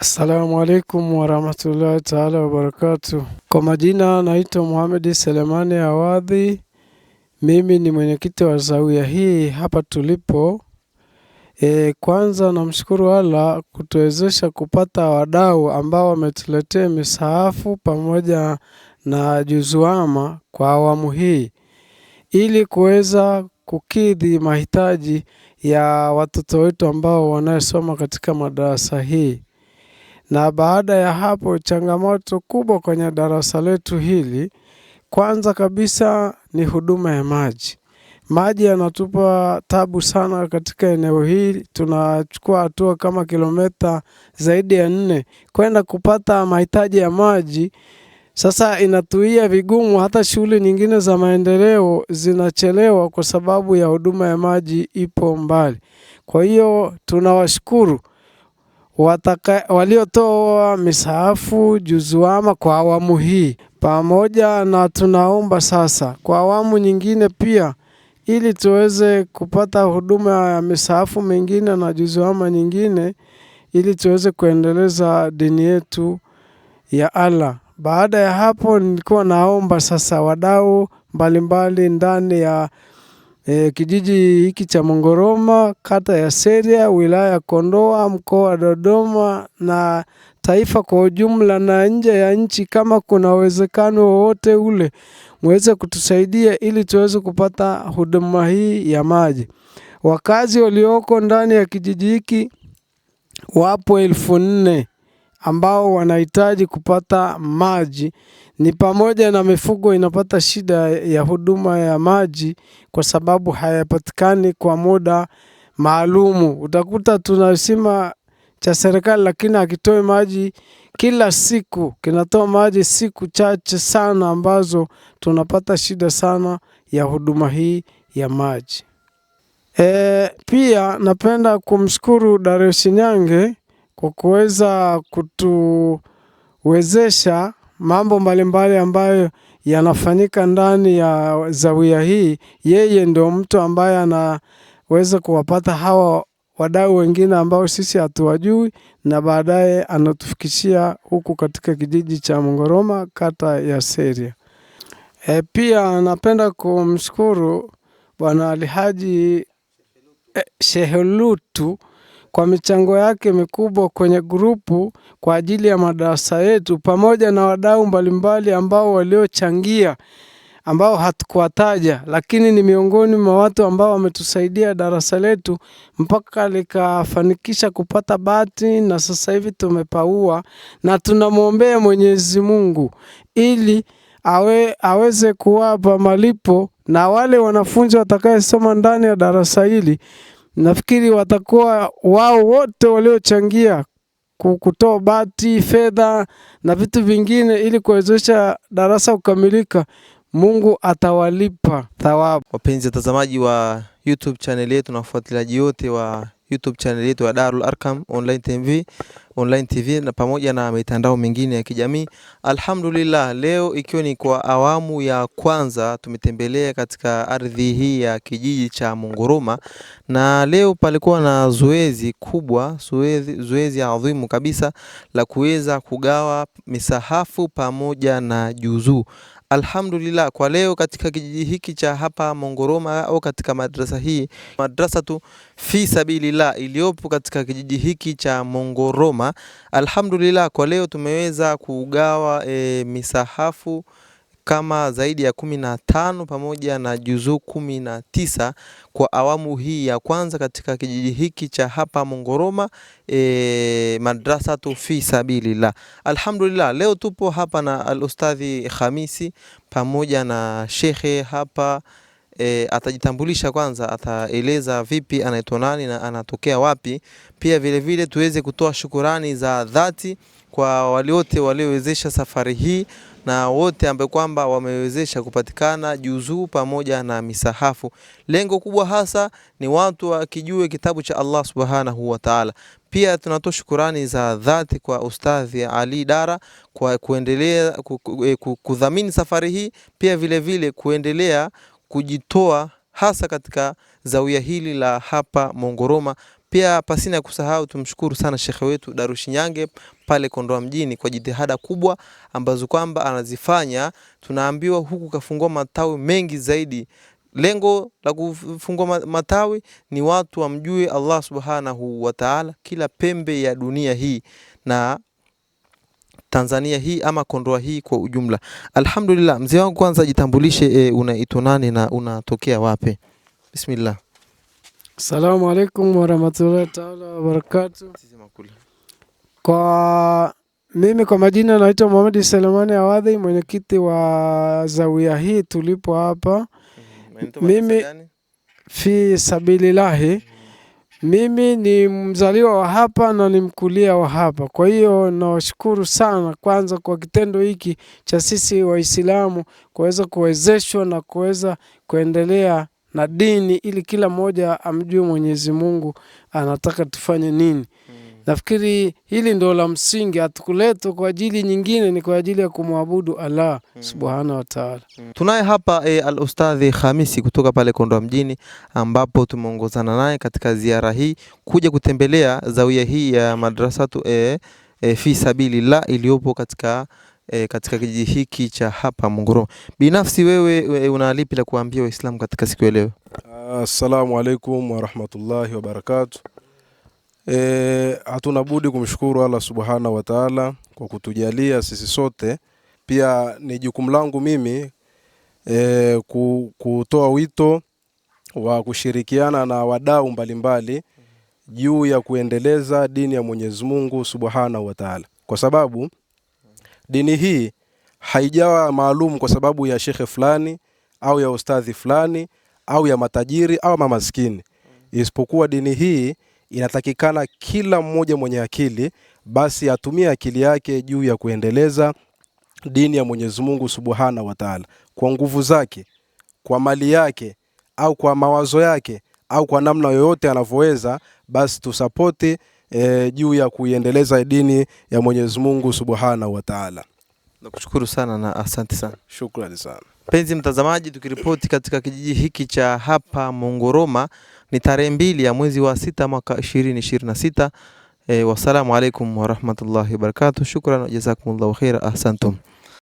Assalamu alaikum warahmatullahi taala wabarakatuh. Kwa majina naitwa Muhammad Selemani Awadhi. Mimi ni mwenyekiti wa zawia hii hapa tulipo. Kwanza namshukuru Allah kutuwezesha kupata wadau ambao wametuletea misahafu pamoja na juzuama kwa awamu hii, ili kuweza kukidhi mahitaji ya watoto wetu ambao wanasoma katika madarasa hii. Na baada ya hapo, changamoto kubwa kwenye darasa letu hili, kwanza kabisa ni huduma ya maji. Maji yanatupa tabu sana katika eneo hili. Tunachukua hatua kama kilomita zaidi ya 4 kwenda kupata mahitaji ya maji. Sasa inatuia vigumu, hata shule nyingine za maendeleo zinachelewa kwa sababu ya huduma ya maji ipo mbali. Kwa hiyo tunawashukuru waliotoa misahafu juzuama kwa awamu hii pamoja, na tunaomba sasa kwa awamu nyingine pia, ili tuweze kupata huduma ya misahafu mengine na juzuama nyingine, ili tuweze kuendeleza dini yetu ya Allah. Baada ya hapo, nilikuwa naomba sasa wadau mbalimbali ndani ya kijiji hiki cha Mongoroma, kata ya Seria, wilaya ya Kondoa, mkoa wa Dodoma na taifa kwa ujumla na nje ya nchi, kama kuna uwezekano wowote ule, muweze kutusaidia ili tuweze kupata huduma hii ya maji. Wakazi walioko ndani ya kijiji hiki wapo 4,000 ambao wanahitaji kupata maji. Ni pamoja na mifugo inapata shida ya huduma ya maji kwa sababu hayapatikani kwa muda maalumu. Utakuta tunasema cha serikali lakini hakitoi maji kila siku, kinatoa maji siku chache sana, ambazo tunapata shida sana ya huduma hii ya maji. Pia napenda kumshukuru Darwesh Nyange kwa kuweza kutuwezesha mambo mbalimbali ambayo yanafanyika ndani ya zawia hii. Yeye ndio mtu ambaye anaweza kuwapata hawa wadau wengine ambao sisi hatuwajui, na baadaye anatufikishia huku katika kijiji cha Mongoroma, kata ya Seria. Pia napenda kumshukuru Bwana Alhaji Shehelutu kwa michango yake mikubwa kwenye grupu kwa ajili ya madarasa yetu, pamoja na wadau mbalimbali ambao waliochangia, ambao hatukuwataja, lakini ni miongoni mwa watu ambao wametusaidia darasa letu mpaka likafanikisha kupata bati, na sasa hivi tumepaua, na tunamwombea Mwenyezi Mungu ili aweze kuwapa malipo, na wale wanafunzi watakayesoma ndani ya darasa hili, nafikiri watakuwa wao wote waliochangia kutoa bati, fedha na vitu vingine ili kuwezesha darasa kukamilika. Mungu atawalipa thawabu. Wapenzi watazamaji wa YouTube channel yetu na wafuatiliaji wote wa YouTube channel yetu ya Darul Arkam Online TV na pamoja na mitandao mingine ya kijamii. Alhamdulillah, leo ikiwa ni kwa awamu ya kwanza tumetembelea katika ardhi hii ya kijiji cha Mongoroma, na leo palikuwa na zoezi kubwa, zoezi adhimu kabisa la kuweza kugawa misahafu pamoja na juzuu. Alhamdulillah, kwa leo katika kijiji hiki cha hapa Mongoroma, au katika madrasa hii, madrasatu fi sabilillah iliyopo katika kijiji hiki cha Mongoroma, alhamdulillah, kwa leo tumeweza kugawa misahafu kama zaidi ya 15 pamoja na juzuu 19 kwa awamu hii ya kwanza katika kijiji hiki cha hapa Mongoroma, madrasatu fi sabilillah. Alhamdulillah, leo tupo hapa na al-Ustadhi Khamisi pamoja na shekhe hapa. Atajitambulisha kwanza, ataeleza vipi anaitwa nani na anatokea wapi. Pia vile vile tuweze kutoa shukurani za dhati kwa wale wote waliowezesha safari hii na wote ambao kwamba wamewezesha kupatikana juzuu pamoja na misahafu. Lengo kubwa hasa ni watu wakijue kitabu cha Allah Subhanahu wa Ta'ala. Pia tunatoa shukurani za dhati kwa Ustadhi Ali Dara kwa kuendelea kudhamini safari hii, pia vile vile kuendelea kujitoa hasa katika zawia hili la hapa Mongoroma, Pia pasina ya kusahau tumshukuru sana shekhe wetu Darushinyange pale Kondoa mjini kwa jitihada kubwa ambazo kwamba anazifanya. Tunaambiwa huku kafungua matawi mengi zaidi. Lengo la kufungua matawi ni watu wamjue Allah subhanahu wa ta'ala kila pembe ya dunia hii na Tanzania hii ama Kondoa hii kwa ujumla. Alhamdulillah, mzee wangu kwanza jitambulishe, unaitwa nani na unatokea wapi? Bismillah. Assalamu alaikum warahmatullahi ta'ala wabarakatuh. Kwa mimi kwa majina naitwa Muhammad Selemani Awadhi, mwenyekiti wa zawia hii tulipo hapa. Mimi fi sabilillahi. Mimi ni mzaliwa wa hapa na ni mkulia wa hapa. Kwa hiyo nawashukuru sana kwanza kwa kitendo hiki cha sisi Waislamu kuweza kuwezeshwa na kuweza kuendelea na dini ili kila mmoja amjue Mwenyezi Mungu anataka tufanye nini. Nafikiri hili ndio la msingi, hatukuletwa kwa ajili nyingine, ni kwa ajili ya kumwabudu Allah subhanahu wa ta'ala. Tunaye hapa al-Ustadhi Khamisi kutoka pale Kondoa mjini, ambapo tumeongozana naye katika ziara hii kuja kutembelea zawia hii ya madrasatu fi sabilillah iliyopo katika kijiji hiki cha hapa Munguruma. Binafsi wewe una lipi la kuambia Waislamu katika siku ya leo? Assalamu alaikum wa rahmatullahi wa barakatuh. Hatuna budi kumshukuru Allah subhanahu wa ta'ala kwa kutujalia sisi sote. Pia ni jukumu langu mimi kutoa wito wa kushirikiana na wadau mbalimbali juu ya kuendeleza dini ya Mwenyezi Mungu subhanahu wa ta'ala, kwa sababu dini hii haijawa maalum kwa sababu ya shekhe fulani au ya ustadhi fulani au ya matajiri au mamaskini, isipokuwa dini hii inatakikana kila mmoja mwenye akili basi atumie akili yake juu ya kuendeleza dini ya Mwenyezi Mungu subhanahu wa ta'ala kwa nguvu zake, kwa mali yake au kwa mawazo yake au kwa namna yoyote anavyoweza, basi tusapoti juu ya kuiendeleza dini ya Mwenyezi Mungu subhanahu wa ta'ala. Nakushukuru sana na asante sana. Shukrani sana. Penzi mtazamaji, tukiripoti katika kijiji hiki cha hapa Munguruma, ni tarehe 2 ya mwezi wa 6 mwaka 2026. Wassalamu alaikum wa rahmatullahi wa barakatuh. Shukran wa jazakumullahu khaira. Ahsantum.